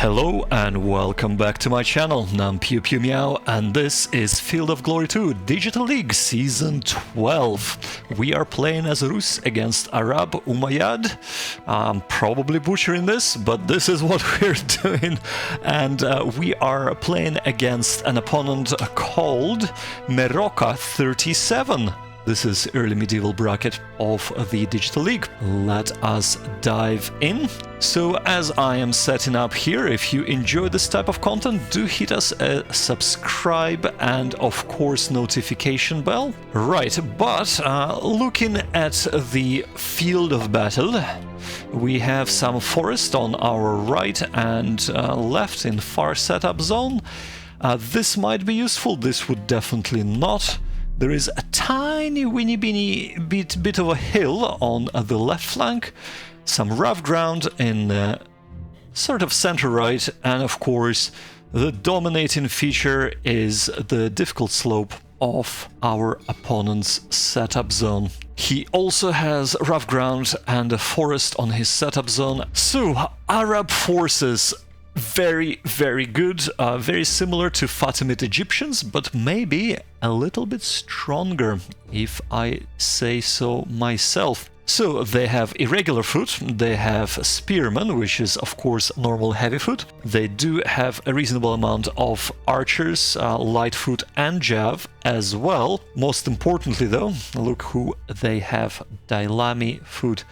Hello and welcome back to my channel. I'm Pew Pew Meow and this is Field of Glory 2 Digital League Season 12. We are playing as Rus against Arab Umayyad. I'm probably butchering this, but this is what we're doing. And we are playing against an opponent called Meroka 37. This is early medieval bracket of the Digital League. Let us dive in. So as I am setting up here, if you enjoy this type of content, do hit us a subscribe and of course notification bell. Right, but looking at the field of battle, we have some forest on our right and left in far setup zone. This might be useful, this would definitely not. There is a tiny bit of a hill on the left flank, some rough ground in sort of center right, and of course the dominating feature is the difficult slope of our opponent's setup zone. He also has rough ground and a forest on his setup zone. So Arab forces, very good, very similar to Fatimid Egyptians, but maybe a little bit stronger, if I say so myself. So they have irregular foot, they have spearmen, which is of course normal heavy foot. They do have a reasonable amount of archers, light foot and jav as well. Most importantly though, look who they have, Dailami foot.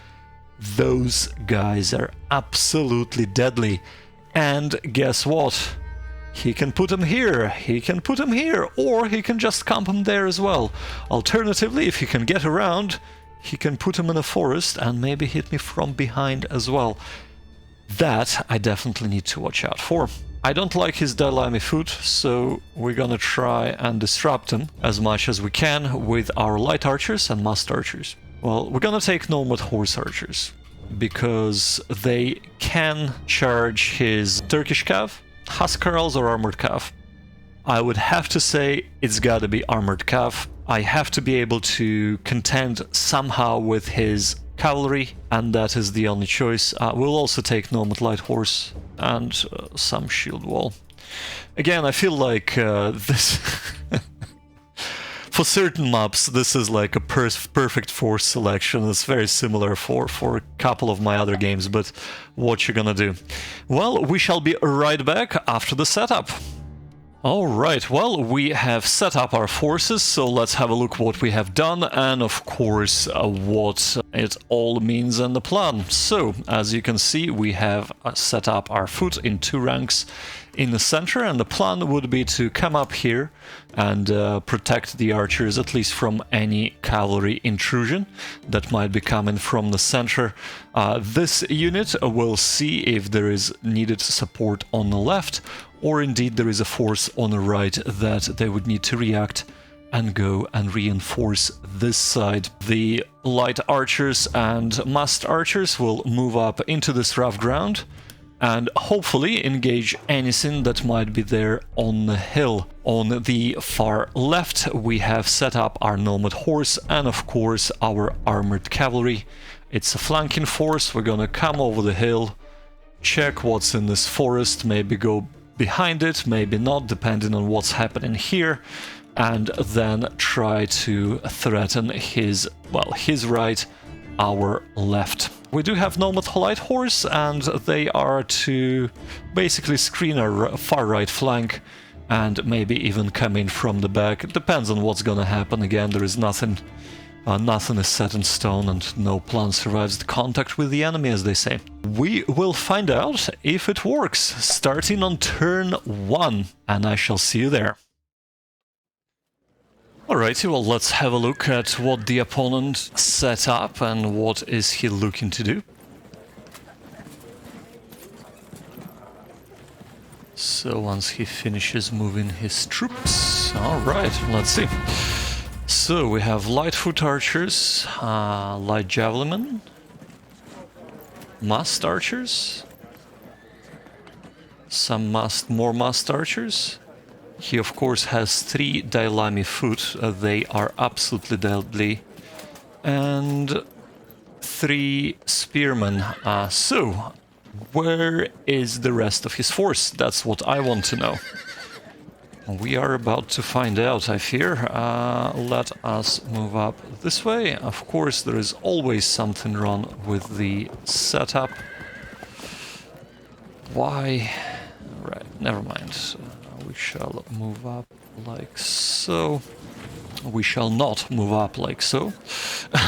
Those guys are absolutely deadly. And guess what? He can put him here, he can put him here, or he can just camp him there as well. Alternatively, if he can get around, he can put him in a forest and maybe hit me from behind as well. That I definitely need to watch out for. I don't like his Dailami foot, so we're gonna try and disrupt him as much as we can with our light archers and must archers. Well, we're gonna take nomad horse archers, because they can charge his Turkish cav, Huskarls or armored cav. I would have to say it's gotta be armored cav. I have to be able to contend somehow with his cavalry, and that is the only choice. We'll also take nomad light horse and some shield wall. Again, I feel like this... For certain maps, this is like a perfect force selection. It's very similar for a couple of my other games, but what you gonna do? Well, we shall be right back after the setup. Alright, well, we have set up our forces, so let's have a look what we have done and of course what it all means in the plan. So, as you can see, we have set up our foot in 2 ranks in the center, and the plan would be to come up here and protect the archers at least from any cavalry intrusion that might be coming from the center. This unit will see if there is needed support on the left, or indeed there is a force on the right that they would need to react and go and reinforce this side. The light archers and mast archers will move up into this rough ground and hopefully engage anything that might be there on the hill. On the far left we have set up our nomad horse and of course our armored cavalry. It's a flanking force. We're gonna come over the hill, check what's in this forest, maybe go behind it, maybe not, depending on what's happening here, and then try to threaten his, well, his right, our left. We do have nomad light horse, and they are to basically screen our far right flank and maybe even come in from the back. It depends on what's gonna happen. Again, there is nothing is set in stone and no plan survives the contact with the enemy, as they say. We will find out if it works, starting on turn 1, and I shall see you there. Alrighty, well, let's have a look at what the opponent set up and what is he looking to do. So once he finishes moving his troops, alright, let's see. So we have light foot archers, light javelinmen, mast archers, some more mast archers. He of course has 3 Dailami foot, they are absolutely deadly, and 3 spearmen. So Where is the rest of his force? That's what I want to know. We are about to find out, I fear. Let us move up this way. Of course, there is always something wrong with the setup. Why? Right, never mind. We shall move up like so. We shall not move up like so.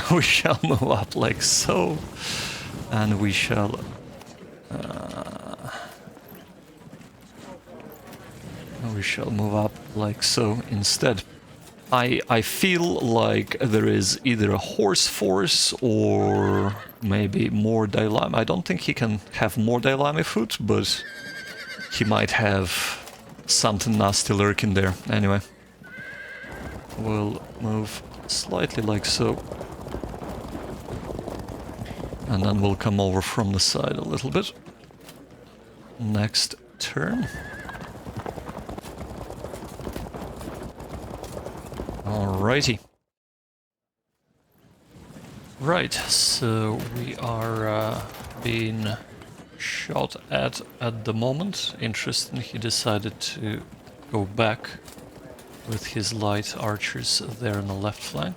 We shall move up like so. And we shall... we shall move up like so instead. I feel like there is either a horse force or maybe more Dailami. I don't think he can have more Dailami food, but he might have something nasty lurking there. Anyway, we'll move slightly like so. And then we'll come over from the side a little bit. Next turn. Alrighty. Right, so we are being shot at the moment. Interesting, he decided to go back with his light archers there on the left flank.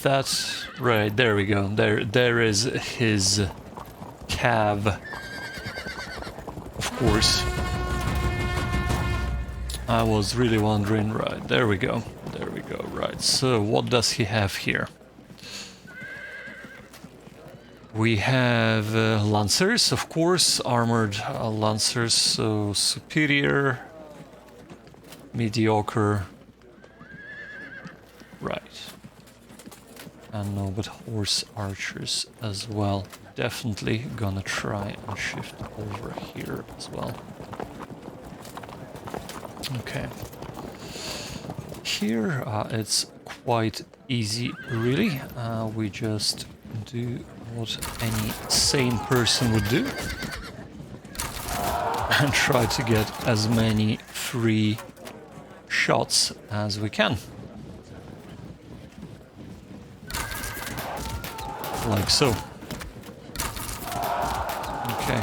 That's right, there we go. There is his cav. Of course. I was really wondering, right, there we go, right. So what does he have here? We have lancers, of course, armored lancers, so superior, mediocre, right. And no, but horse archers as well. Definitely gonna try and shift over here as well. Okay. Here it's quite easy, really. We just do what any sane person would do and try to get as many free shots as we can. Like so. Okay.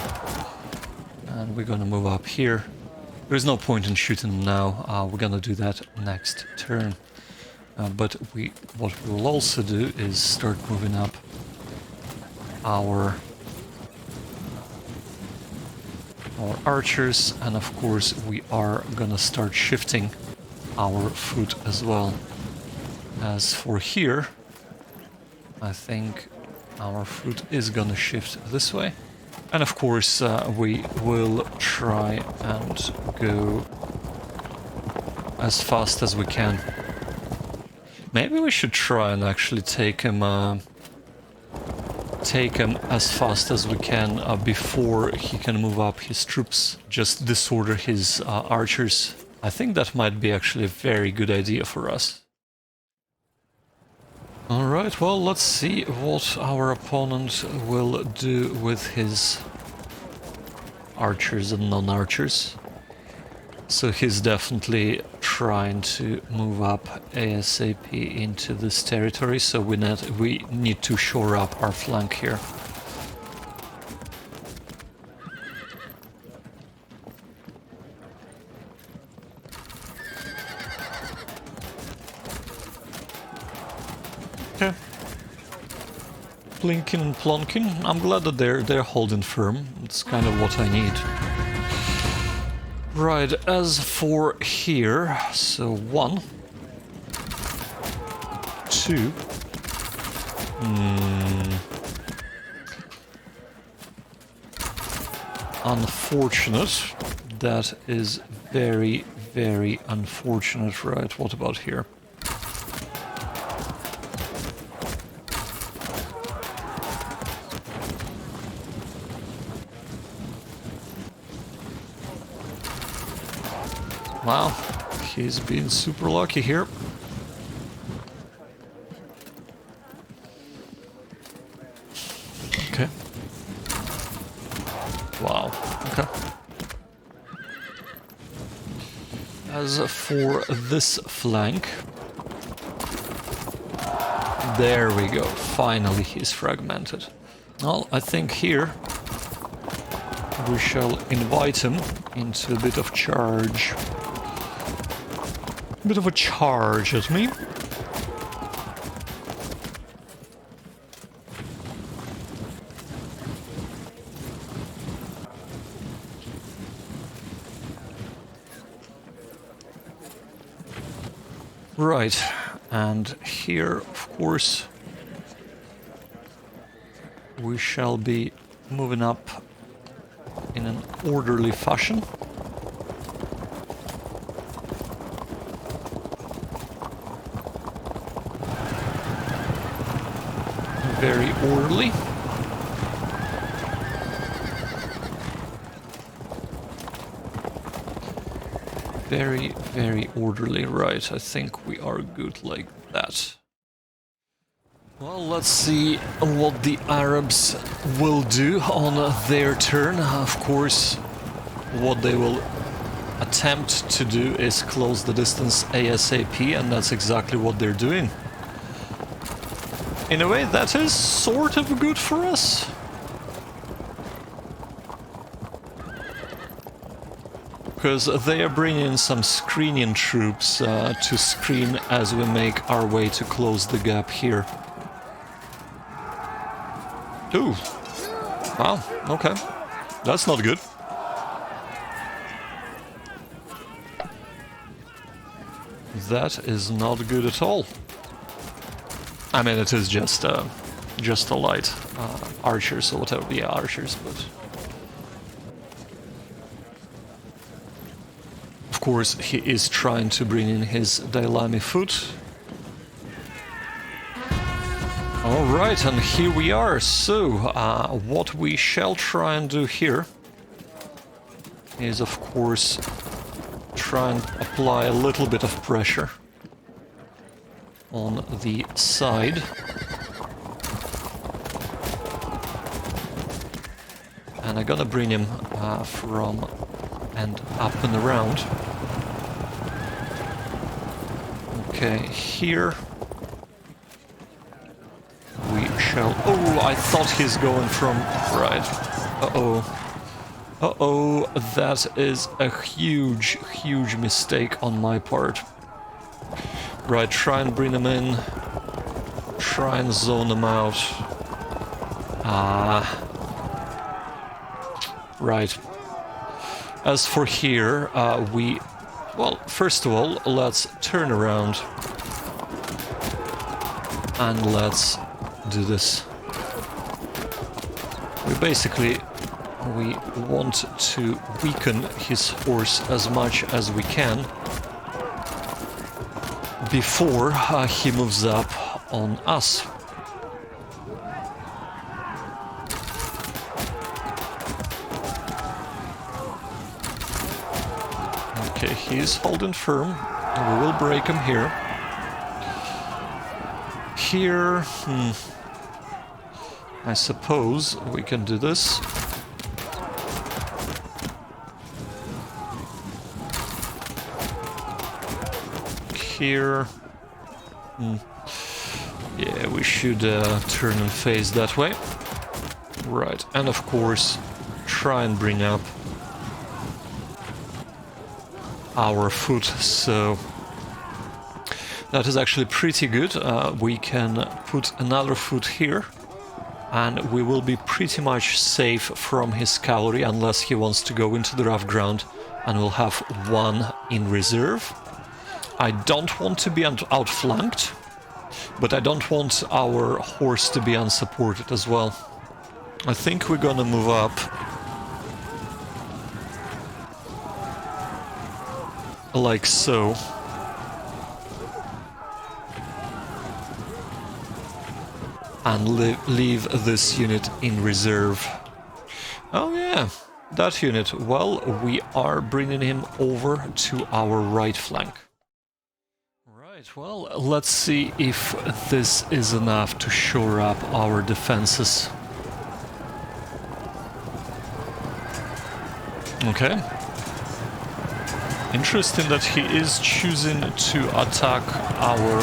And we're gonna move up here. There's no point in shooting them now. We're gonna do that next turn. But what we'll also do is start moving up our archers, and of course we are gonna start shifting our foot as well. As for here, I think our foot is gonna shift this way. And of course we will try and go as fast as we can. Maybe we should try and actually take him as fast as we can before he can move up his troops. Just disorder his archers. I think that might be actually a very good idea for us. Alright, well, let's see what our opponent will do with his archers and non-archers. So he's definitely trying to move up ASAP into this territory, so we need to shore up our flank here. Okay. Plinking and plonking. I'm glad that they're holding firm. It's kind of what I need. Right, as for here, so 1, 2. Unfortunate. That is very, very unfortunate. Right, what about here? Wow, he's been super lucky here. Okay. Wow, okay. As for this flank, there we go, finally he's fragmented. Well, I think here we shall invite him into a bit of charge. A bit of a charge at me. Right, and here, of course, we shall be moving up in an orderly fashion. Very orderly. Very, very orderly. Right, I think we are good like that. Well, let's see what the Arabs will do on their turn. Of course, what they will attempt to do is close the distance ASAP, and that's exactly what they're doing. In a way, that is sort of good for us. Because they are bringing some screening troops to screen as we make our way to close the gap here. Ooh. Wow, okay. That's not good. That is not good at all. I mean, it is just a light archers or whatever. Yeah, archers, but... Of course, he is trying to bring in his Dailami foot. Alright, and here we are. So, what we shall try and do here is, of course, try and apply a little bit of pressure on the side. And I'm gonna bring him from and up and around. Okay, here we shall... Oh, I thought he's going from... Right. Uh-oh. Uh-oh, that is a huge, huge mistake on my part. Right, try and bring them in. Try and zone them out. Right. As for here, we... Well, first of all, let's turn around. And let's do this. We want to weaken his horse as much as we can before he moves up on us. Okay, he's holding firm. We will break him here. Here, I suppose we can do this. Here. Yeah, we should turn and face that way. Right, and of course, try and bring up our foot, so that is actually pretty good. We can put another foot here, and we will be pretty much safe from his cavalry unless he wants to go into the rough ground, and we'll have one in reserve. I don't want to be outflanked, but I don't want our horse to be unsupported as well. I think we're gonna move up. Like so. And leave this unit in reserve. Oh yeah, that unit. Well, we are bringing him over to our right flank. Right, well, let's see if this is enough to shore up our defenses. Okay. Interesting that he is choosing to attack our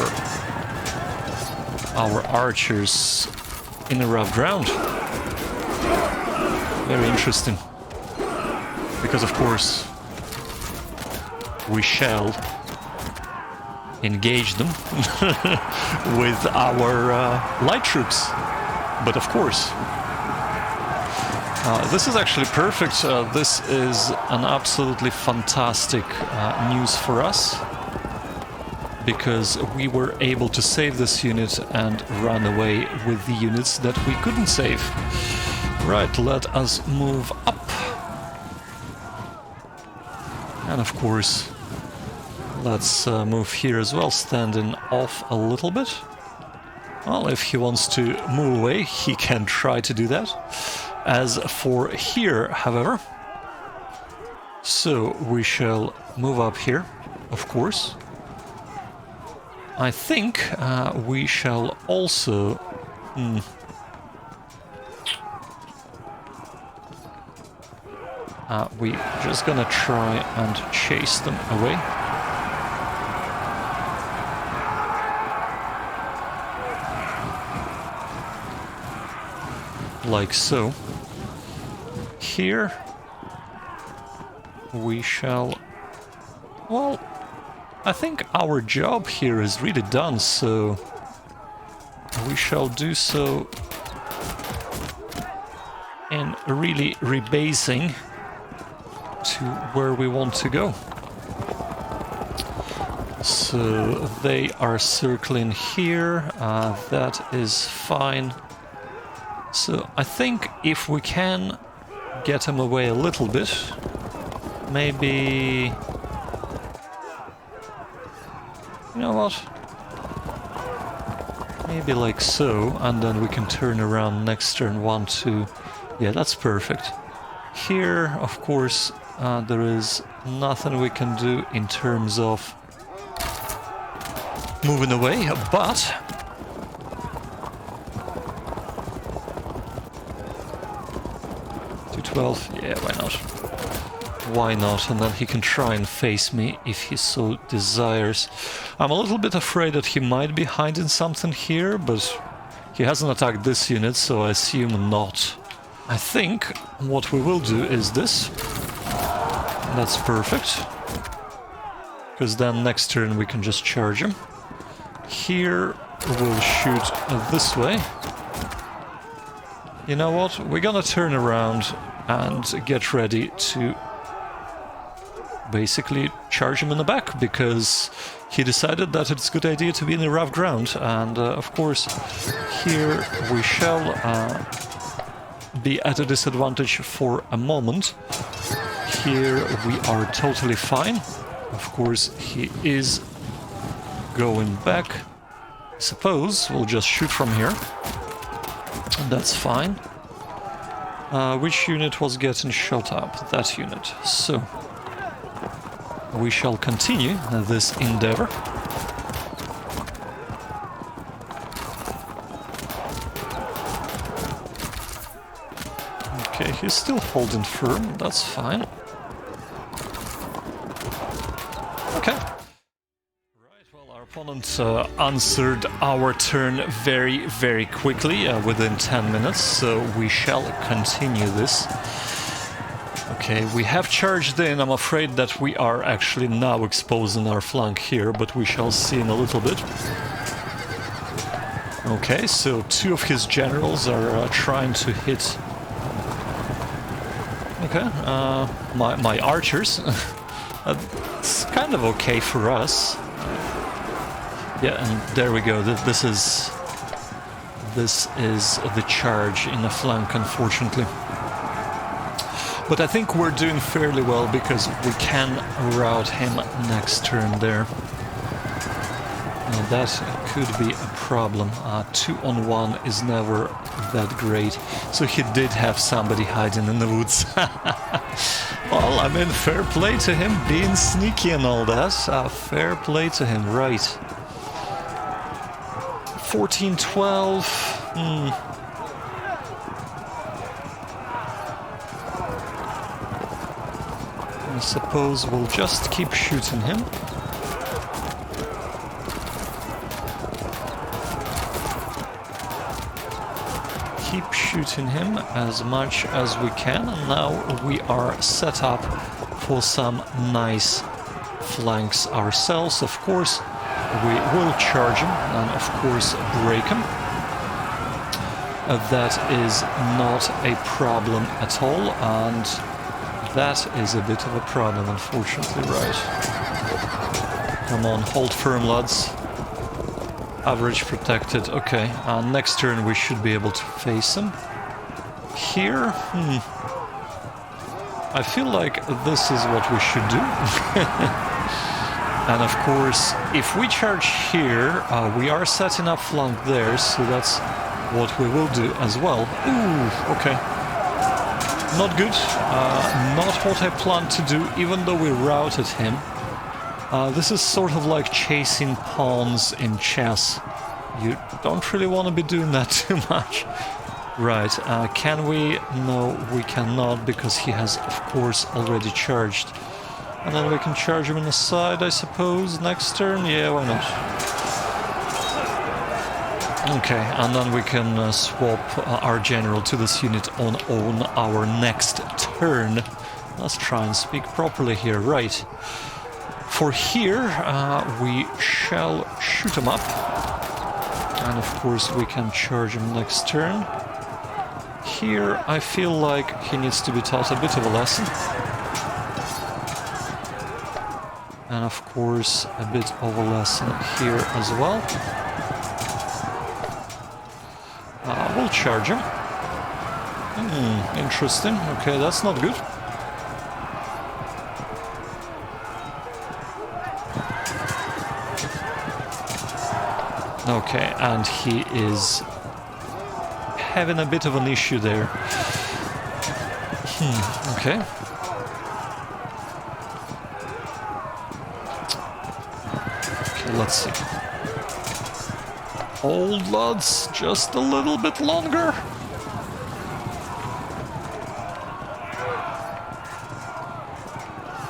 archers in the rough ground. very interesting. Because of course we shall engage them with our light troops. But of course, this is actually perfect. This is an absolutely fantastic news for us, because we were able to save this unit and run away with the units that we couldn't save. Right, let us move up. And of course, let's move here as well, standing off a little bit. Well, if he wants to move away, he can try to do that. As for here, however, so we shall move up here, of course. I think we shall also... we're just gonna try and chase them away. Like so. Here we shall... Well, I think our job here is really done, so we shall do so in really rebasing to where we want to go. So they are circling here, that is fine. So I think if we can get them away a little bit, maybe... You know what? Maybe like so, and then we can turn around next turn, 1, 2. Yeah, that's perfect. Here, of course, there is nothing we can do in terms of moving away, but... Yeah, why not? Why not? And then he can try and face me if he so desires. I'm a little bit afraid that he might be hiding something here, but he hasn't attacked this unit, so I assume not. I think what we will do is this. That's perfect. Because then next turn we can just charge him. Here we'll shoot this way. You know what? We're gonna turn around and get ready to basically charge him in the back, because he decided that it's a good idea to be in the rough ground. And of course, here we shall be at a disadvantage for a moment. Here we are totally fine. Of course, he is going back. I suppose we'll just shoot from here. That's fine. Which unit was getting shot up? That unit. So, we shall continue this endeavor. Okay, he's still holding firm, that's fine. Okay. Our opponent answered our turn very, very quickly, within 10 minutes, so we shall continue this. Okay, we have charged in. I'm afraid that we are actually now exposing our flank here, but we shall see in a little bit. Okay, so 2 of his generals are trying to hit... Okay, my archers. It's kind of okay for us. Yeah, and there we go. This is the charge in the flank, unfortunately. But I think we're doing fairly well because we can rout him next turn there. Now that could be a problem. 2-on-1 is never that great. So he did have somebody hiding in the woods. Well, I mean, fair play to him being sneaky and all that. Fair play to him, right. 14-12. I suppose we'll just keep shooting him. keep shooting him as much as we can, and now we are set up for some nice flanks ourselves. Of course, we will charge him and of course break him. That is not a problem at all, and that is a bit of a problem, unfortunately, right? Come on, hold firm, lads. Average protected, okay. Next turn we should be able to face him. Here, I feel like this is what we should do. And of course, if we charge here, we are setting up flank there, so that's what we will do as well. Ooh, okay. Not good. Not what I planned to do, even though we routed him. This is sort of like chasing pawns in chess. You don't really want to be doing that too much. Right, can we? No, we cannot, because he has, of course, already charged. And then we can charge him in the side, I suppose, next turn? Yeah, why not? Okay, and then we can swap our general to this unit on our next turn. Let's try and speak properly here, right. For here, we shall shoot him up. And of course we can charge him next turn. Here, I feel like he needs to be taught a bit of a lesson. And of course, a bit of a lesson here as well. We'll charge him. Interesting. Okay, that's not good. Okay, and he is having a bit of an issue there. Okay. Okay, let's see. Hold, lads, just a little bit longer.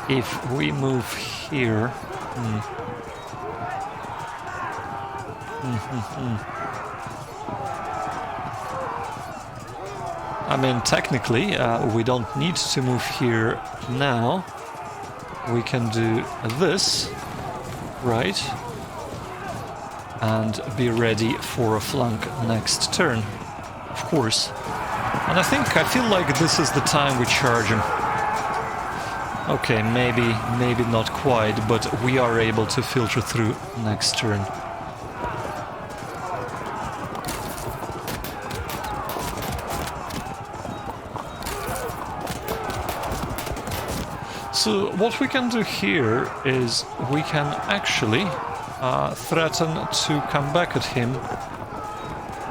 If we move here... I mean, technically, we don't need to move here now. We can do this, right? And be ready for a flank next turn, of course. And I feel like this is the time we charge him. Okay, maybe not quite, but we are able to filter through next turn. So what we can do here is we can actually threaten to come back at him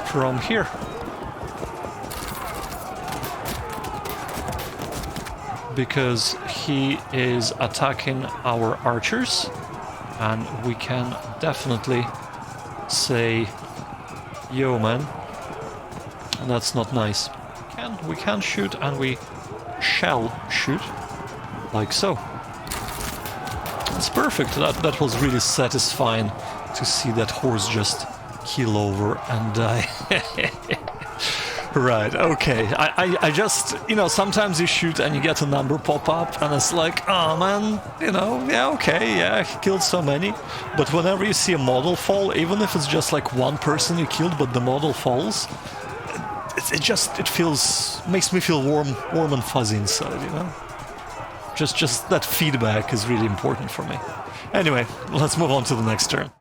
from here. Because he is attacking our archers, and we can definitely say, yo man, that's not nice. We can shoot, and we shall shoot. Like so. It's perfect. That was really satisfying to see that horse just keel over and die. Right, okay. I just, you know, sometimes you shoot and you get a number pop up and it's like, oh man, you know, yeah, okay, yeah, he killed so many. But whenever you see a model fall, even if it's just like one person you killed but the model falls, makes me feel warm and fuzzy inside, you know? Just that feedback is really important for me. Anyway, let's move on to the next turn.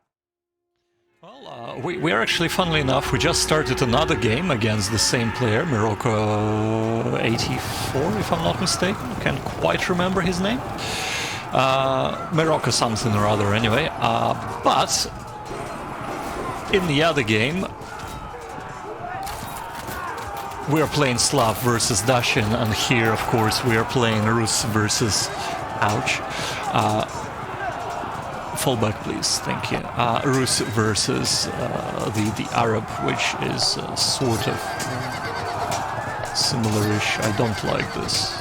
Well, we are actually, funnily enough, we just started another game against the same player, Morocco 84, if I'm not mistaken. I can't quite remember his name. Morocco something or other, anyway. But in the other game, we are playing Slav versus Dashin, and here, of course, we are playing Rus versus... Ouch. Fall back, please. Thank you. Rus versus the Arab, which is sort of similar-ish. I don't like this.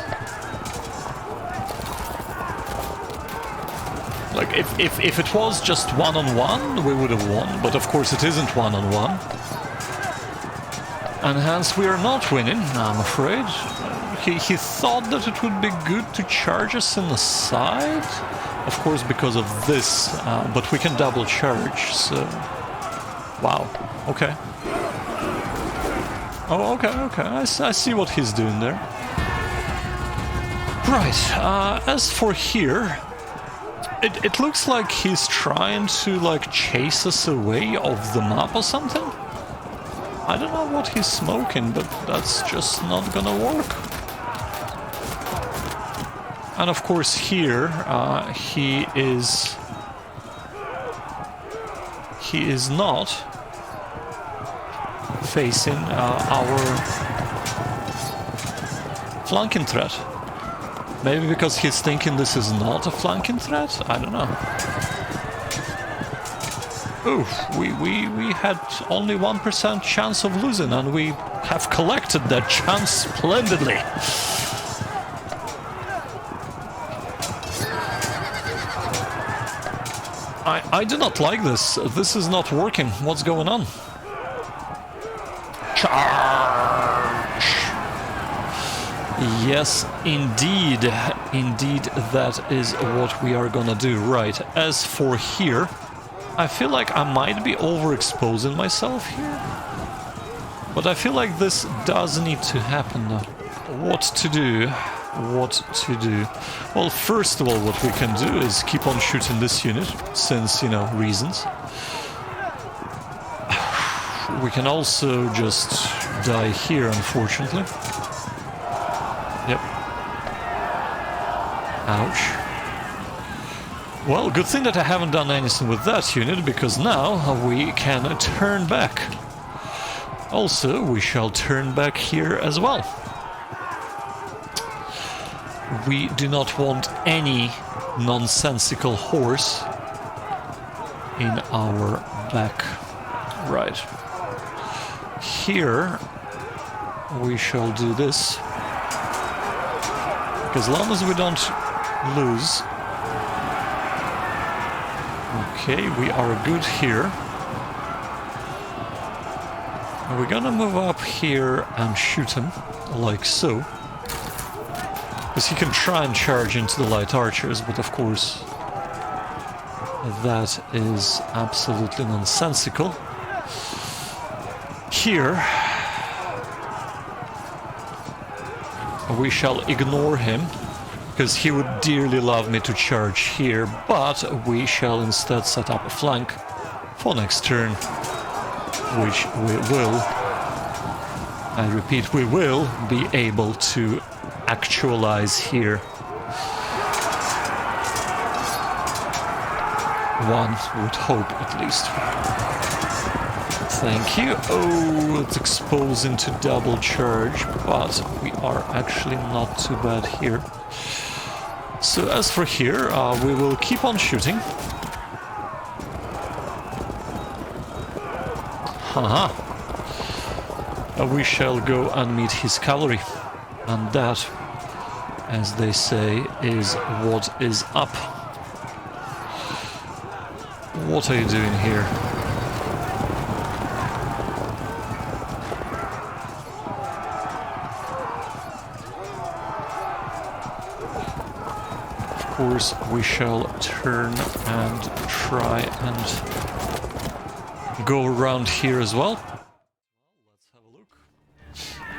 Like, if it was just one-on-one, we would have won, but of course it isn't one-on-one. And hence we are not winning, I'm afraid. He thought that it would be good to charge us in the side. Of course, because of this, but we can double charge, so... Wow, okay. Oh, okay. I see what he's doing there. Right, as for here... It looks like he's trying to, like, chase us away off the map or something. I don't know what he's smoking, but that's just not gonna work. And of course here, he is not facing our flanking threat. Maybe because he's thinking this is not a flanking threat? I don't know. Oof, we had only 1% chance of losing, and we have collected that chance splendidly. I do not like this. This is not working. What's going on? Charge! Yes, indeed. Indeed, that is what we are gonna do. Right, as for here, I feel like I might be overexposing myself here. But I feel like this does need to happen now. What to do? What to do? Well, first of all, what we can do is keep on shooting this unit, since, you know, reasons. We can also just die here, unfortunately. Yep. Ouch. Well, good thing that I haven't done anything with that unit, because now we can turn back. Also, we shall turn back here as well. We do not want any nonsensical horse in our back. Right. Here we shall do this. As long as we don't lose. Okay, we are good here. We're gonna move up here and shoot him, like so. Because he can try and charge into the light archers, but of course that is absolutely nonsensical. Here we shall ignore him, because he would dearly love me to charge here, but we shall instead set up a flank for next turn, which we will, I repeat, we will be able to actualize here. One would hope, at least. Thank you. Oh, it's exposing to double charge, but we are actually not too bad here. So as for here, we will keep on shooting. Haha. We shall go and meet his cavalry. And that, as they say, is what is up. What are you doing here? Of course, we shall turn and try and go around here as well. Let's have a look.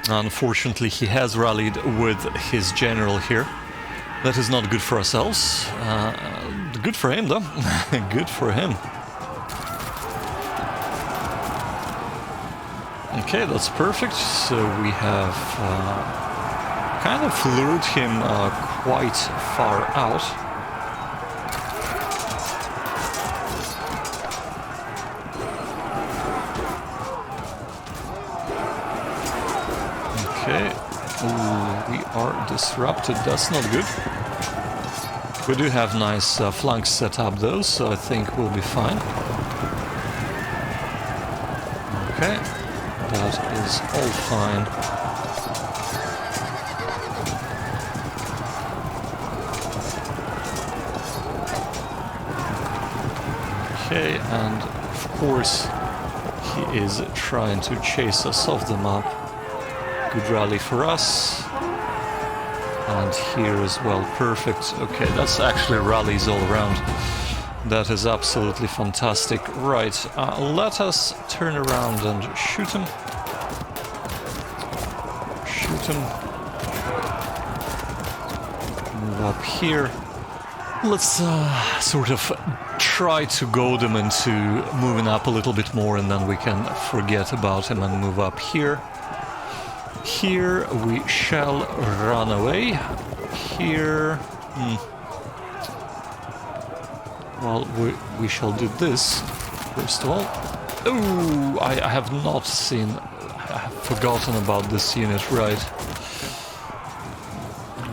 Unfortunately, he has rallied with his general here. That is not good for ourselves. Good for him, though. Good for him. Okay, that's perfect. So we have kind of lured him quite far out. Okay. Ooh, we are disrupted. That's not good. We do have nice flanks set up though, so I think we'll be fine. Okay. That is all fine. Okay, and of course he is trying to chase us off the map. Good rally for us. And here as well, perfect. Okay, that's actually rallies all around. That is absolutely fantastic. Right, let us turn around and shoot him. Shoot him. Move up here. Let's sort of try to goad him into moving up a little bit more, and then we can forget about him and move up here. Here we shall run away. Here... Well, we shall do this, first of all. Oh, I have not seen... I have forgotten about this unit, right.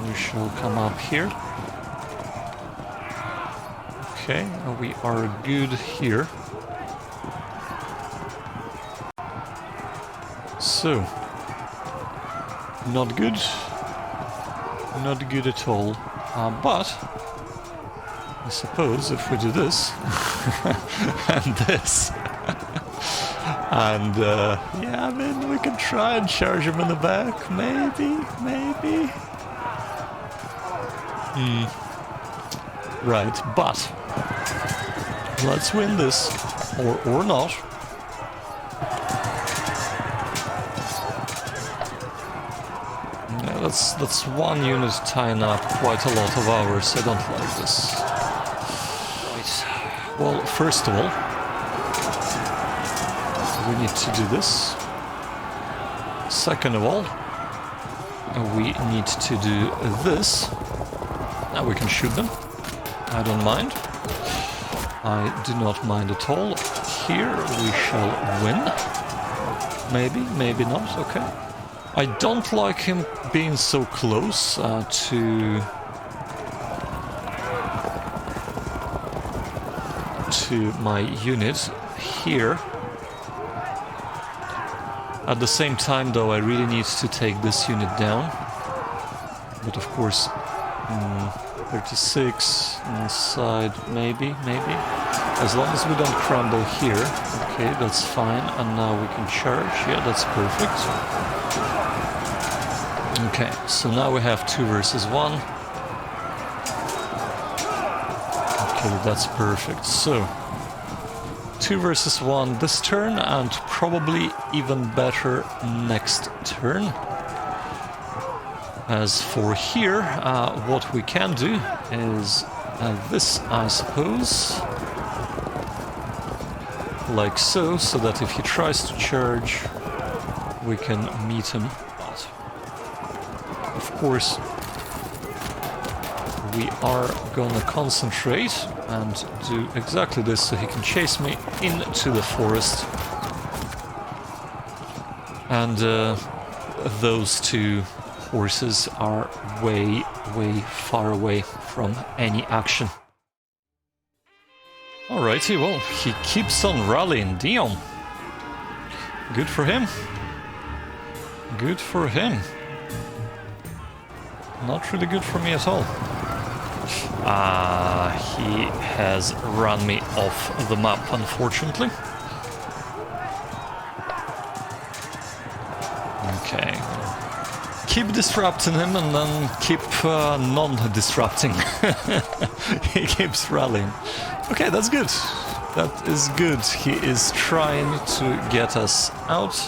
We shall come up here. Okay, we are good here. So... Not good. Not good at all. But... I suppose if we do this and this and yeah, I mean, we can try and charge him in the back, maybe. Right, but let's win this, or not. Yeah, that's one unit tying up quite a lot of hours. I don't like this. Well, first of all, we need to do this. Second of all, we need to do this. Now we can shoot them. I don't mind. I do not mind at all. Here we shall win. Maybe, maybe not, okay. I don't like him being so close to my unit here. At the same time, though, I really need to take this unit down. But of course, 36 inside, maybe. As long as we don't crumble here. Okay, that's fine. And now we can charge. Yeah, that's perfect. Okay, so now we have 2 versus 1. Okay, that's perfect. So, 2 versus 1 this turn, and probably even better next turn. As for here, what we can do is this, I suppose. Like so, so that if he tries to charge, we can meet him. But, of course, we are gonna concentrate and do exactly this so he can chase me into the forest. And those 2 horses are way far away from any action. Alrighty, well, he keeps on rallying Dion. Good for him. Good for him. Not really good for me at all. He has run me off the map, unfortunately. Okay. Keep disrupting him and then keep non-disrupting. He keeps rallying. Okay, that's good. That is good. He is trying to get us out,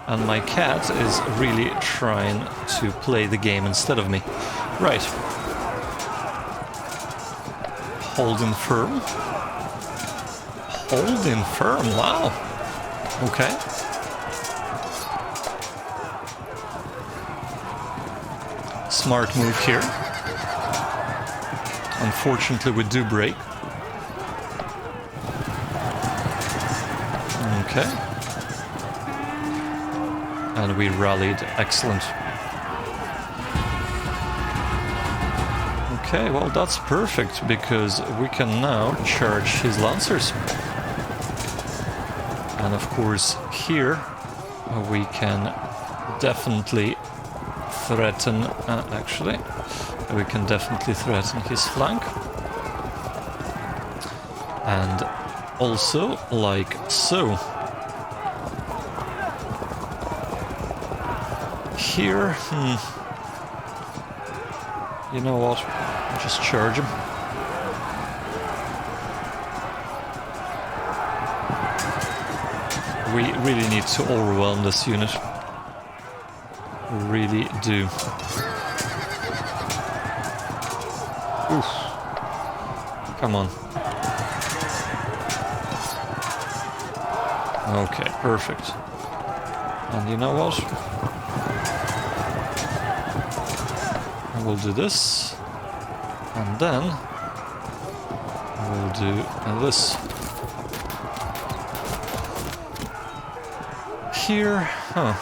and my cat is really trying to play the game instead of me. Right. Holding firm. Holding firm, wow. Okay. Smart move here. Unfortunately, we do break. Okay. And we rallied. Excellent. Okay, well, that's perfect, because we can now charge his lancers. And of course, here we can definitely threaten, actually, we can definitely threaten his flank. And also, like so. here. You know what? Just charge him. We really need to overwhelm this unit. We really do. Oof. Come on. Okay, perfect. And you know what? We'll do this. And then we'll do this. Here. Huh.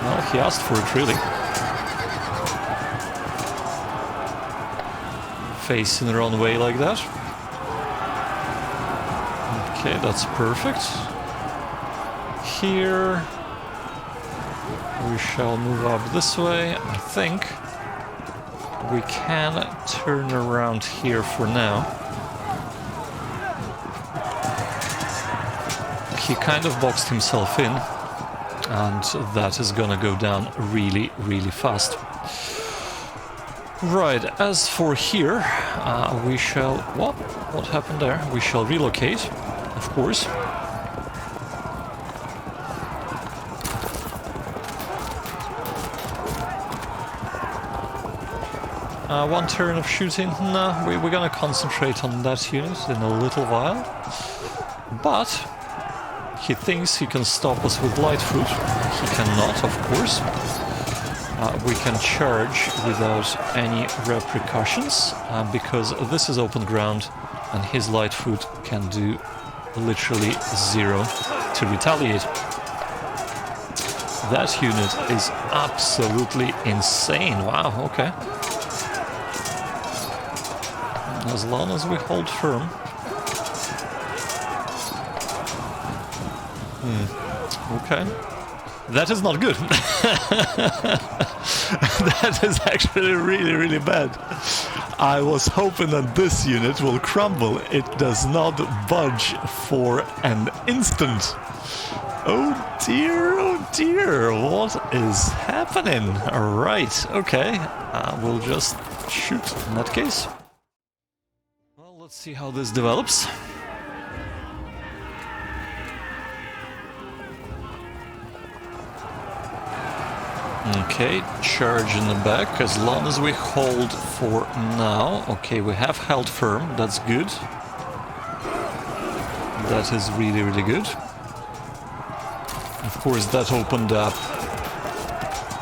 Well, he asked for it, really. Facing the wrong way like that. Okay, that's perfect. Here we shall move up this way. I think we can turn around here for now. He kind of boxed himself in, and that is gonna go down really, really fast. Right, as for here, we shall... What happened there? We shall relocate, of course. One turn of shooting? No, we're gonna concentrate on that unit in a little while. But he thinks he can stop us with light foot. He cannot, of course. We can charge without any repercussions, because this is open ground and his light foot can do literally zero to retaliate. That unit is absolutely insane. Wow, okay. As long as we hold firm. Okay. That is not good. That is actually really, really bad. I was hoping that this unit will crumble. It does not budge for an instant. Oh dear, what is happening? Alright, okay. We'll just shoot in that case. Well, let's see how this develops. Okay, charge in the back, as long as we hold for now. Okay, we have held firm, that's good. That is really, really good. Of course, that opened up...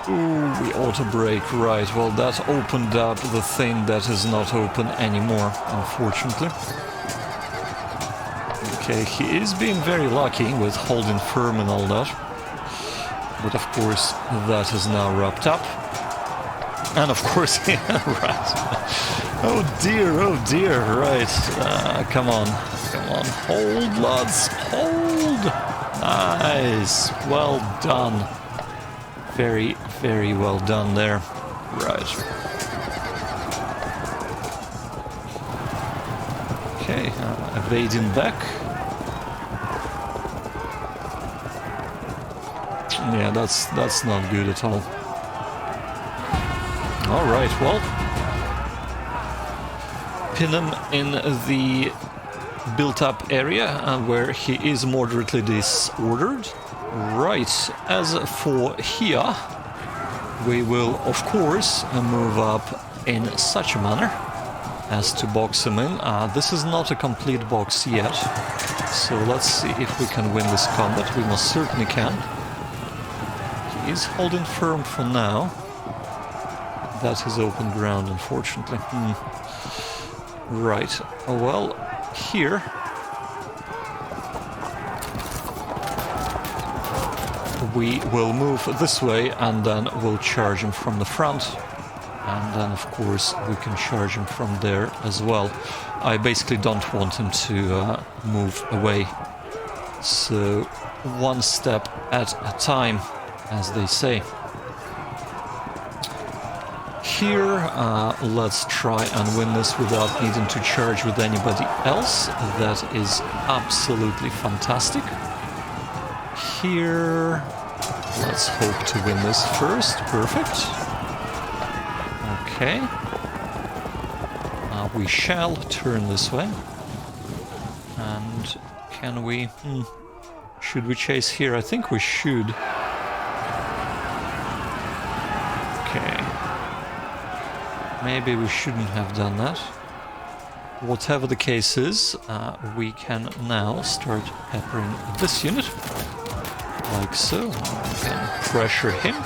Ooh, we auto-brake, right. Well, that opened up the thing that is not open anymore, unfortunately. Okay, he is being very lucky with holding firm and all that. But of course, that is now wrapped up. And of course, yeah, right. Oh dear, right. Come on. Hold, lads, hold. Nice. Well done. Very, very well done there. Right. Okay, evading back. Yeah, that's not good at all. Alright, well. Pin him in the built-up area where he is moderately disordered. Right, as for here, we will, of course, move up in such a manner as to box him in. This is not a complete box yet, so let's see if we can win this combat. We most certainly can. He's holding firm for now. That is open ground, unfortunately. Right. Oh, well, here... we will move this way, and then we'll charge him from the front. And then, of course, we can charge him from there as well. I basically don't want him to move away. So, one step at a time, as they say. Here, let's try and win this without needing to charge with anybody else. That is absolutely fantastic. Here, Let's hope to win this first. Perfect. Okay. We shall turn this way. And can we... Should we chase here? I think we should. Okay. Maybe we shouldn't have done that. Whatever the case is, we can now start peppering this unit. Like so. We can pressure him.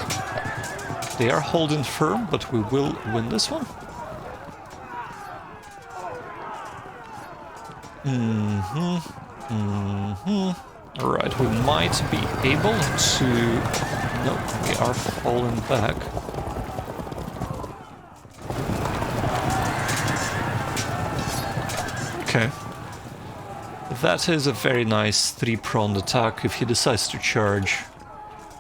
They are holding firm, but we will win this one. Alright, we might be able to... No, we are falling back. Okay. That is a very nice three-pronged attack. If he decides to charge,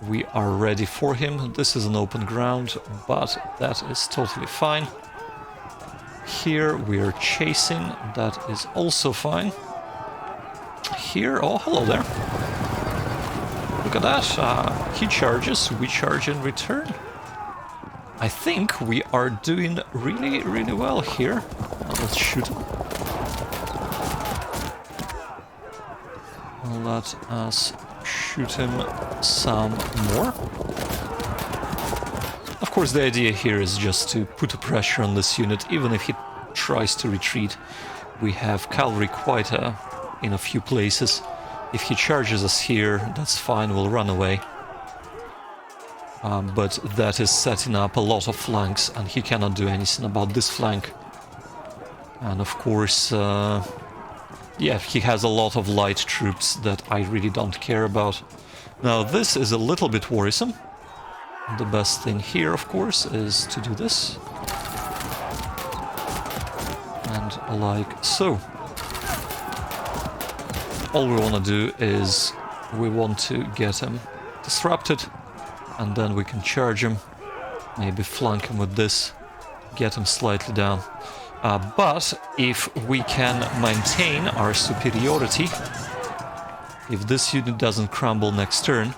we are ready for him. This is an open ground, but that is totally fine. Here we are chasing, that is also fine. Here, oh, hello there. Look at that, he charges, we charge in return. I think we are doing really, really well here. Let's shoot him. Let us shoot him some more. Of course, the idea here is just to put a pressure on this unit, even if he tries to retreat. We have cavalry quite in a few places. If he charges us here, that's fine, we'll run away. But that is setting up a lot of flanks, and he cannot do anything about this flank. And of course, yeah, he has a lot of light troops that I really don't care about. Now, this is a little bit worrisome. The best thing here, of course, is to do this. And like so. All we want to do is we want to get him disrupted, and then we can charge him, maybe flank him with this, get him slightly down. But if we can maintain our superiority, if this unit doesn't crumble next turn,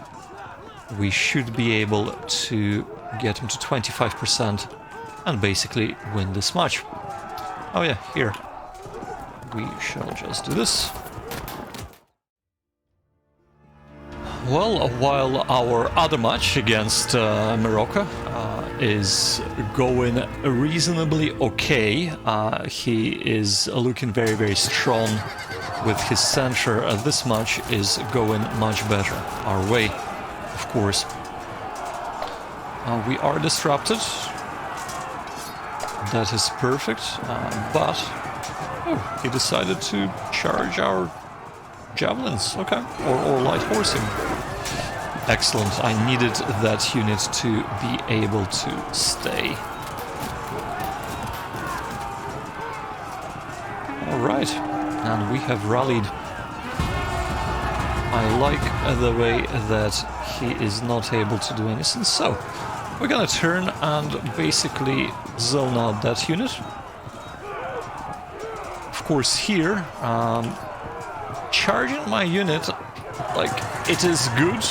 we should be able to get him to 25% and basically win this match. Oh yeah, here. We shall just do this. Well, while our other match against Morocco is going reasonably okay, he is looking very, very strong with his center. This match is going much better our way, of course. We are disrupted. That is perfect, but oh, he decided to charge our javelins, okay, or light horsing. Excellent, I needed that unit to be able to stay. Alright, and we have rallied. I like the way that he is not able to do anything, so we're gonna turn and basically zone out that unit. Of course here, charging my unit, like, it is good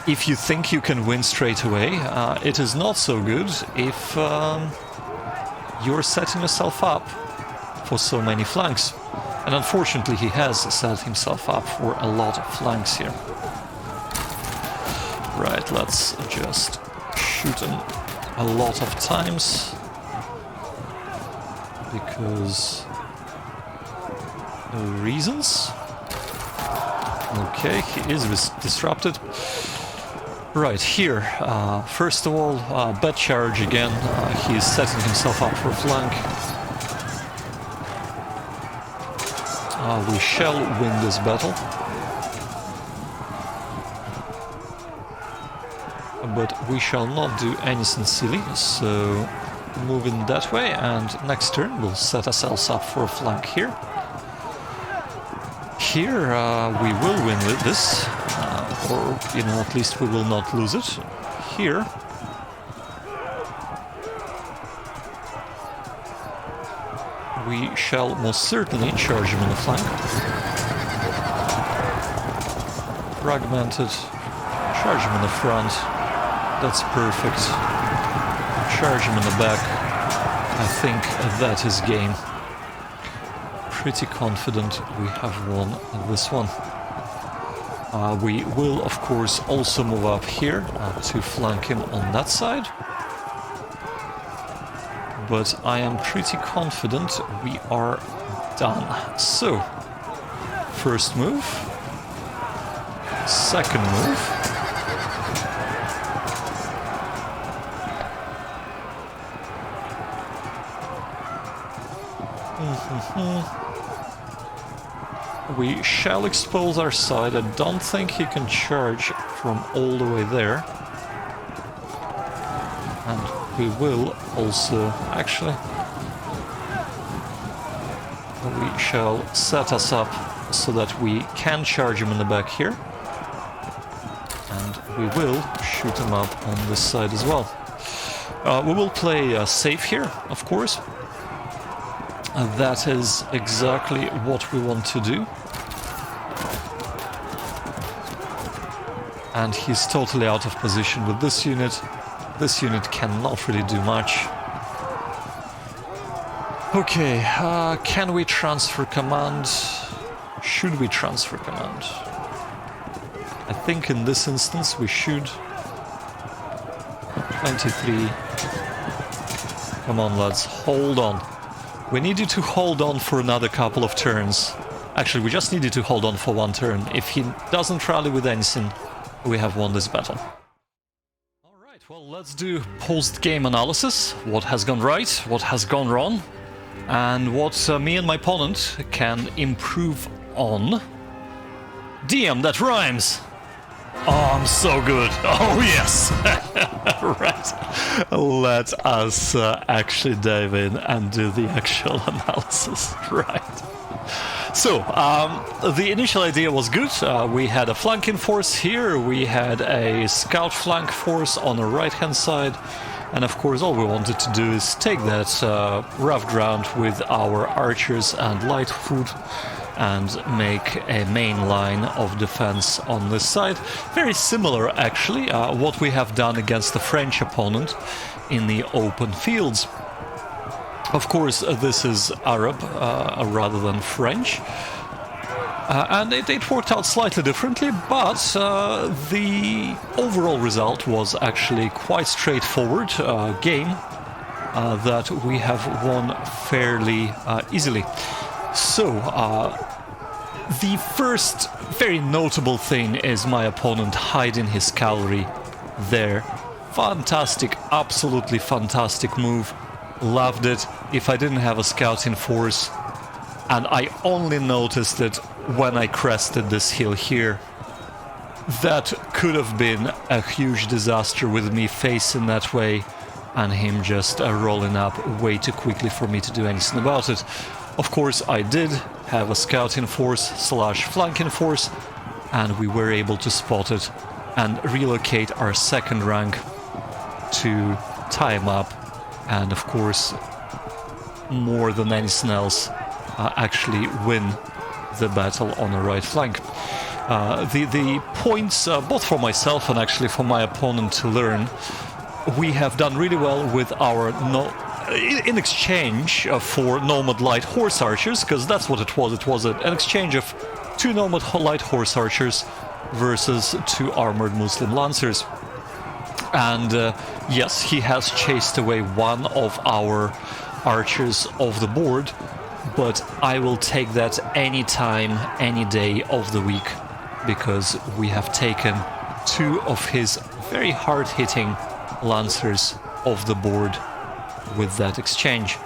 if you think you can win straight away. It is not so good if you're setting yourself up for so many flanks. And unfortunately he has set himself up for a lot of flanks here. Right, let's just shoot him a lot of times, because reasons. Okay, he is disrupted. Right, here, first of all, bad charge again. He is setting himself up for a flank. We shall win this battle. But we shall not do anything silly, so moving that way, and next turn we'll set ourselves up for a flank here. Here we will win with this, or, you know, at least we will not lose it. Here we shall most certainly charge him in the flank. Fragmented, charge him in the front. That's perfect. Charge him in the back. I think that is game. Pretty confident we have won this one. We will, of course, also move up here to flank him on that side. But I am pretty confident we are done. So, first move. Second move. We shall expose our side. I don't think he can charge from all the way there. And we will also, actually, we shall set us up so that we can charge him in the back here. And we will shoot him up on this side as well. We will play safe here, of course. That is exactly what we want to do. And he's totally out of position with this unit. This unit cannot really do much. Okay, can we transfer command? Should we transfer command? I think in this instance we should. 23. Come on, lads, hold on. We need you to hold on for another couple of turns. Actually, we just need you to hold on for one turn. If he doesn't rally with anything, we have won this battle. Alright, well, let's do post-game analysis. What has gone right, what has gone wrong, and what me and my opponent can improve on. DM, that rhymes! Oh, I'm so good! Oh, yes! Right. Let us actually dive in and do the actual analysis. Right. So, the initial idea was good. We had a flanking force here, we had a scout flank force on the right-hand side, and of course all we wanted to do is take that rough ground with our archers and light foot and make a main line of defense on this side. Very similar, actually, what we have done against the French opponent in the open fields. Of course, this is Arab rather than French, and it worked out slightly differently, but the overall result was actually quite straightforward game that we have won fairly easily. So, the first very notable thing is my opponent hiding his cavalry there. Fantastic, absolutely fantastic move. Loved it. If I didn't have a scouting force, and I only noticed it when I crested this hill here, that could have been a huge disaster with me facing that way and him just rolling up way too quickly for me to do anything about it. Of course, I did have a scouting force / flanking force, and we were able to spot it and relocate our second rank to tie him up. And of course, more than anything else, actually win the battle on the right flank. The points, both for myself and actually for my opponent to learn, we have done really well with our in exchange for nomad light horse archers, because that's what it was. It was an exchange of 2 nomad light horse archers versus 2 armored Muslim lancers. And yes, he has chased away one of our archers off the board, but I will take that any time, any day of the week, because we have taken 2 of his very hard-hitting lancers off the board with that exchange.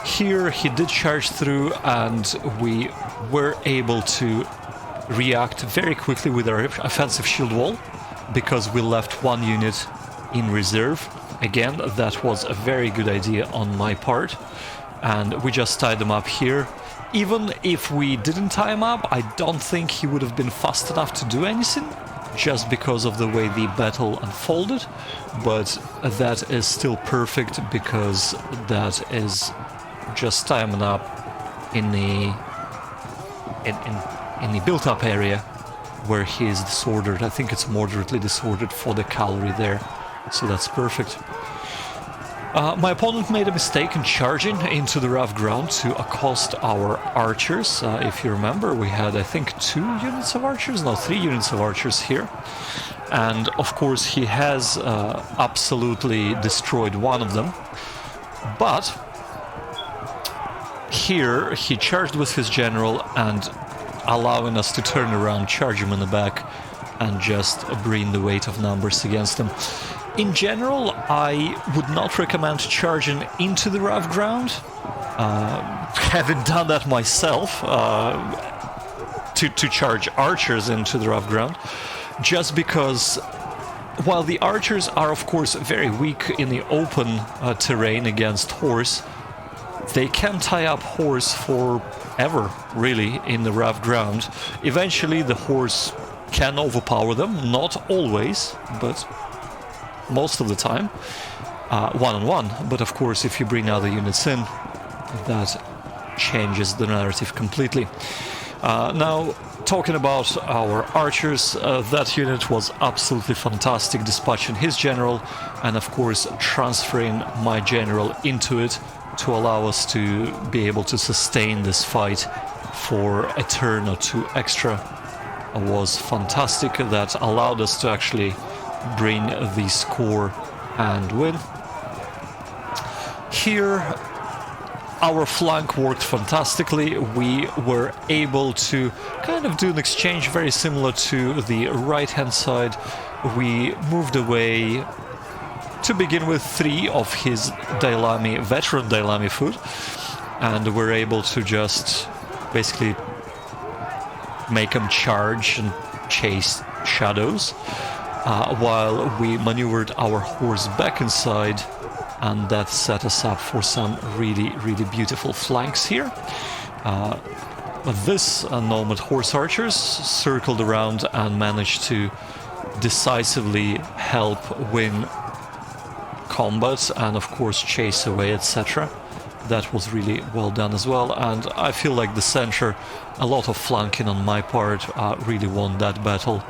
Here he did charge through, and we were able to react very quickly with our offensive shield wall, because we left 1 unit in reserve. Again, that was a very good idea on my part, and we just tied them up here. Even if we didn't tie him up, I don't think he would have been fast enough to do anything, just because of the way the battle unfolded, but that is still perfect, because that is just tying him up in the built-up area where he is disordered. I think it's moderately disordered for the cavalry there, so that's perfect. My opponent made a mistake in charging into the rough ground to accost our archers. If you remember, we had, I think, 2 units of archers, no, 3 units of archers here. And of course he has absolutely destroyed one of them. But here he charged with his general and allowing us to turn around, charge him in the back, and just bring the weight of numbers against him. In general, I would not recommend charging into the rough ground. Having done that myself, to charge archers into the rough ground, just because while the archers are of course very weak in the open terrain against horse, they can tie up horse forever, really, in the rough ground. Eventually the horse can overpower them, not always, but most of the time, one-on-one. But of course, if you bring other units in, that changes the narrative completely. Now, talking about our archers, that unit was absolutely fantastic, dispatching his general and of course transferring my general into it to allow us to be able to sustain this fight for a turn or 2 extra. Was fantastic. That allowed us to actually bring the score and win. Here our flank worked fantastically. We were able to kind of do an exchange very similar to the right hand side. We moved away to begin with 3 of his Dailami, veteran Dailami foot, and we're able to just basically make him charge and chase shadows, while we maneuvered our horse back inside, and that set us up for some really beautiful flanks here. This nomad horse archers circled around and managed to decisively help win combat and of course chase away, etc. That was really well done as well, and I feel like the center, a lot of flanking on my part, really won that battle.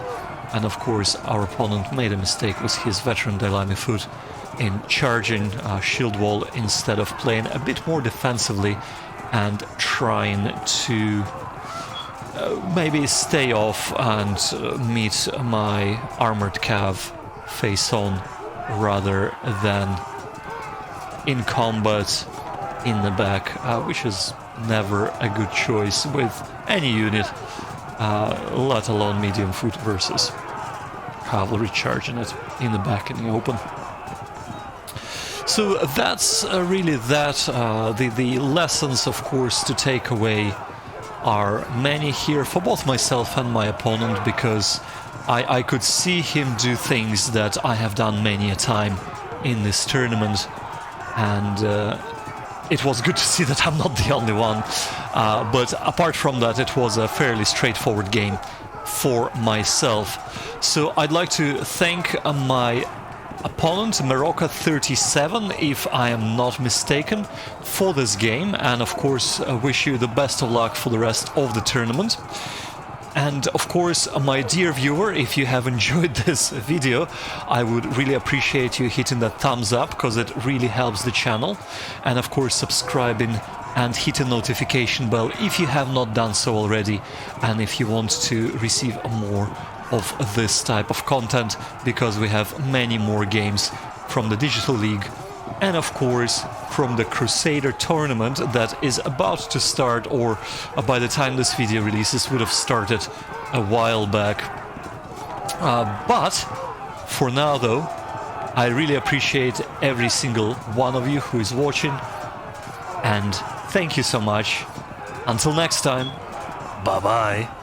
And of course our opponent made a mistake with his veteran Dailami foot in charging shield wall instead of playing a bit more defensively and trying to maybe stay off and meet my armored cav face on rather than in combat in the back, which is never a good choice with any unit, let alone medium foot versus cavalry charging it in the back in the open. So that's really that. The lessons, of course, to take away are many here for both myself and my opponent, because I could see him do things that I have done many a time in this tournament, and it was good to see that I'm not the only one. But apart from that, it was a fairly straightforward game for myself. So I'd like to thank my opponent, Meroka37, if I am not mistaken, for this game, and of course wish you the best of luck for the rest of the tournament. And of course, my dear viewer, if you have enjoyed this video, I would really appreciate you hitting that thumbs up, because it really helps the channel, and of course subscribing and hit a notification bell if you have not done so already, and if you want to receive more of this type of content, because we have many more games from the Digital League and of course from the Crusader tournament that is about to start, or by the time this video releases would have started a while back. But for now though, I really appreciate every single one of you who is watching, and thank you so much. Until next time, bye bye.